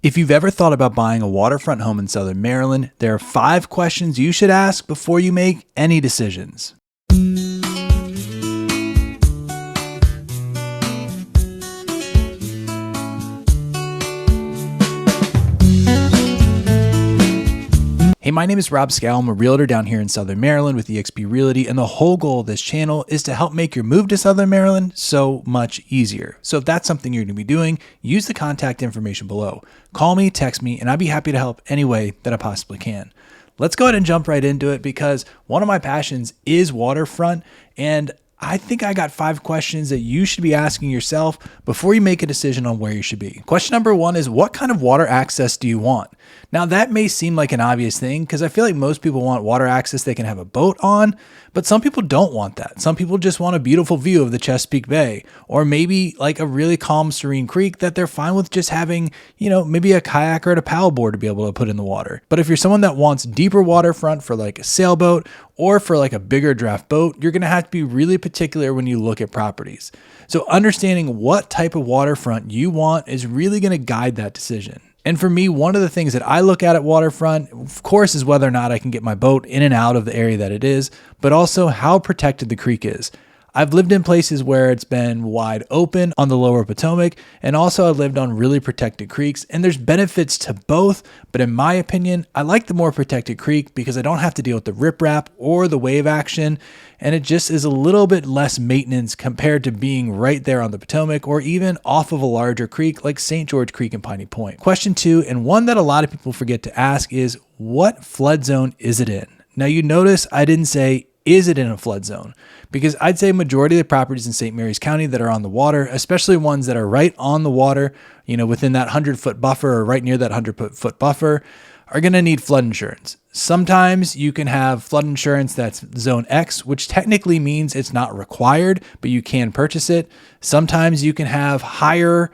If you've ever thought about buying a waterfront home in Southern Maryland, there are 5 questions you should ask before you make any decisions. Hey, my name is Rob Schou. I'm a realtor down here in Southern Maryland with EXP Realty, and the whole goal of this channel is to help make your move to Southern Maryland so much easier. So if that's something you're going to be doing, use the contact information below. Call me, text me, and I'd be happy to help any way that I possibly can. Let's go ahead and jump right into it because one of my passions is waterfront, and I think I got 5 questions that you should be asking yourself before you make a decision on where you should be. Question number 1 is, what kind of water access do you want? Now that may seem like an obvious thing because I feel like most people want water access they can have a boat on, but some people don't want that. Some people just want a beautiful view of the Chesapeake Bay, or maybe like a really calm, serene creek that they're fine with just having, maybe a kayak or a paddleboard to be able to put in the water. But if you're someone that wants deeper waterfront for like a sailboat or for like a bigger draft boat, you're going to have to be really particular when you look at properties. So understanding what type of waterfront you want is really going to guide that decision. And for me, one of the things that I look at waterfront, of course, is whether or not I can get my boat in and out of the area that it is, but also how protected the creek is. I've lived in places where it's been wide open on the lower Potomac, and also I've lived on really protected creeks, and there's benefits to both, but in my opinion, I like the more protected creek because I don't have to deal with the riprap or the wave action, and it just is a little bit less maintenance compared to being right there on the Potomac or even off of a larger creek like St. George Creek and Piney Point. Question 2, and one that a lot of people forget to ask, is what flood zone is it in? Now you notice I didn't say, is it in a flood zone? Because I'd say majority of the properties in St. Mary's County that are on the water, especially ones that are right on the water, within that 100-foot buffer or right near that 100-foot buffer, are going to need flood insurance. Sometimes you can have flood insurance that's zone X, which technically means it's not required, but you can purchase it. Sometimes you can have higher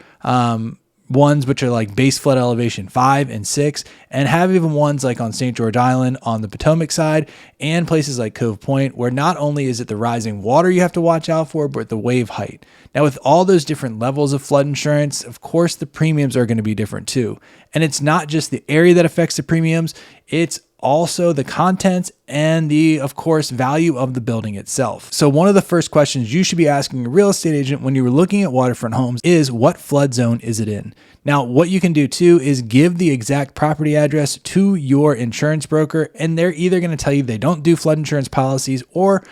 ones which are like base flood elevation 5 and 6, and have even ones like on St. George Island on the Potomac side and places like Cove Point, where not only is it the rising water you have to watch out for, but the wave height. Now with all those different levels of flood insurance, of course the premiums are going to be different too. And it's not just the area that affects the premiums, it's also the contents and the, of course, value of the building itself. So one of the first questions you should be asking a real estate agent when you're looking at waterfront homes is, what flood zone is it in? Now, what you can do too is give the exact property address to your insurance broker, and they're either going to tell you they don't do flood insurance policies or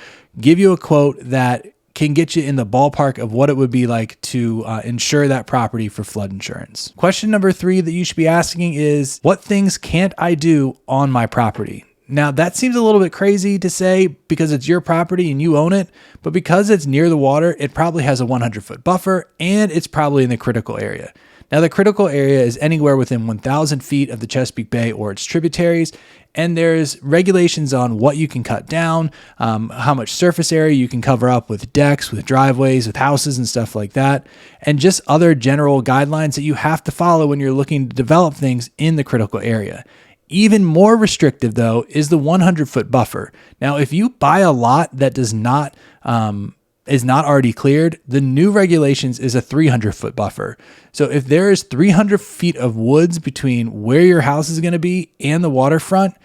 give you a quote that can get you in the ballpark of what it would be like to insure that property for flood insurance. Question number 3 that you should be asking is, what things can't I do on my property? Now that seems a little bit crazy to say because it's your property and you own it, but because it's near the water, it probably has a 100-foot buffer and it's probably in the critical area. Now the critical area is anywhere within 1,000 feet of the Chesapeake Bay or its tributaries, and there's regulations on what you can cut down, how much surface area you can cover up with decks, with driveways, with houses and stuff like that, and just other general guidelines that you have to follow when you're looking to develop things in the critical area. Even more restrictive though is the 100-foot buffer. Now if you buy a lot that is not already cleared, the new regulations is a 300-foot buffer. So if there is 300 feet of woods between where your house is going to be and the waterfront,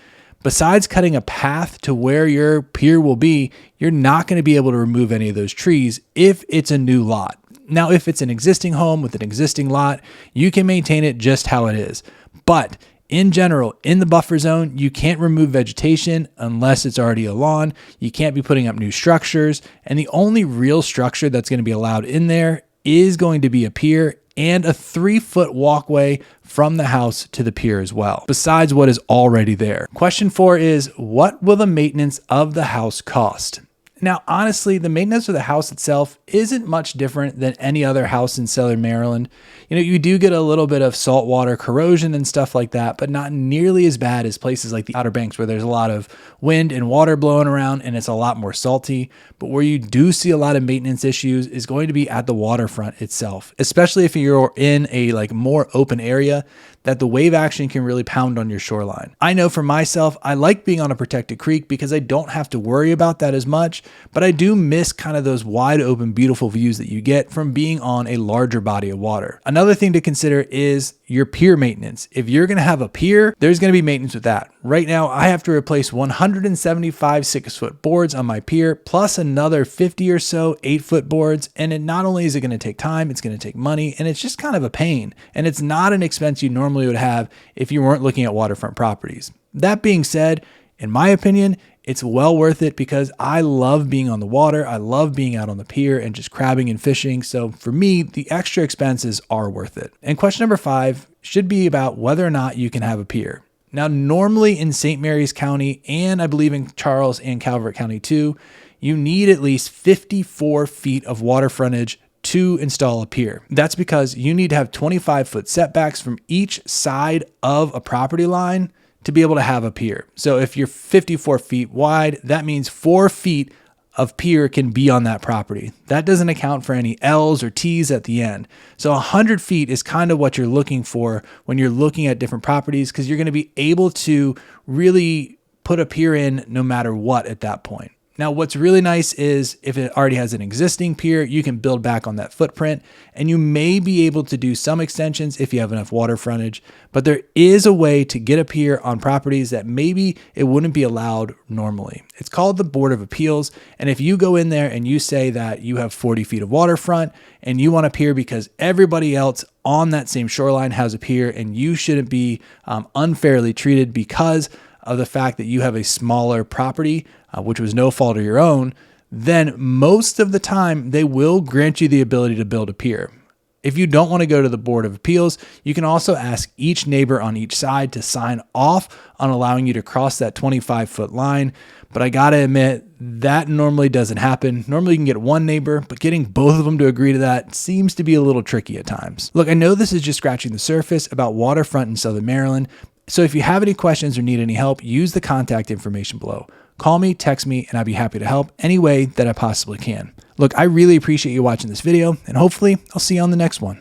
besides cutting a path to where your pier will be, you're not going to be able to remove any of those trees if it's a new lot. Now, if it's an existing home with an existing lot, you can maintain it just how it is. But in general, in the buffer zone, you can't remove vegetation unless it's already a lawn. You can't be putting up new structures. And the only real structure that's going to be allowed in there is going to be a pier and a 3-foot walkway from the house to the pier as well, besides what is already there. Question 4 is, what will the maintenance of the house cost? Now, honestly, the maintenance of the house itself isn't much different than any other house in Southern Maryland. You do get a little bit of saltwater corrosion and stuff like that, but not nearly as bad as places like the Outer Banks where there's a lot of wind and water blowing around and it's a lot more salty. But where you do see a lot of maintenance issues is going to be at the waterfront itself, especially if you're in a more open area. that the wave action can really pound on your shoreline. I know for myself, I like being on a protected creek because I don't have to worry about that as much, but I do miss kind of those wide open, beautiful views that you get from being on a larger body of water. Another thing to consider is your pier maintenance. If you're going to have a pier, there's going to be maintenance with that. Right now, I have to replace 175 6-foot boards on my pier, plus another 50 or so 8-foot boards. And it not only is it going to take time, it's going to take money, and it's just kind of a pain. And it's not an expense you normally would have if you weren't looking at waterfront properties. That being said, in my opinion, it's well worth it because I love being on the water. I love being out on the pier and just crabbing and fishing. So for me, the extra expenses are worth it. And question number 5 should be about whether or not you can have a pier. Now, normally in St. Mary's County, and I believe in Charles and Calvert County too, you need at least 54 feet of water frontage to install a pier. That's because you need to have 25-foot setbacks from each side of a property line to be able to have a pier. So if you're 54 feet wide, that means 4 feet of pier can be on that property. That doesn't account for any L's or T's at the end. So 100 feet is kind of what you're looking for when you're looking at different properties, because you're going to be able to really put a pier in no matter what at that point. Now, what's really nice is if it already has an existing pier, you can build back on that footprint, and you may be able to do some extensions if you have enough water frontage, but there is a way to get a pier on properties that maybe it wouldn't be allowed normally. It's called the Board of Appeals, and if you go in there and you say that you have 40 feet of waterfront and you want a pier because everybody else on that same shoreline has a pier and you shouldn't be unfairly treated because of the fact that you have a smaller property, which was no fault of your own, then most of the time they will grant you the ability to build a pier. If you don't want to go to the Board of Appeals, you can also ask each neighbor on each side to sign off on allowing you to cross that 25-foot line. But I got to admit, that normally doesn't happen. Normally you can get one neighbor, but getting both of them to agree to that seems to be a little tricky at times. Look, I know this is just scratching the surface about waterfront in Southern Maryland. So if you have any questions or need any help, use the contact information below. Call me, text me, and I'd be happy to help any way that I possibly can. Look, I really appreciate you watching this video, and hopefully I'll see you on the next one.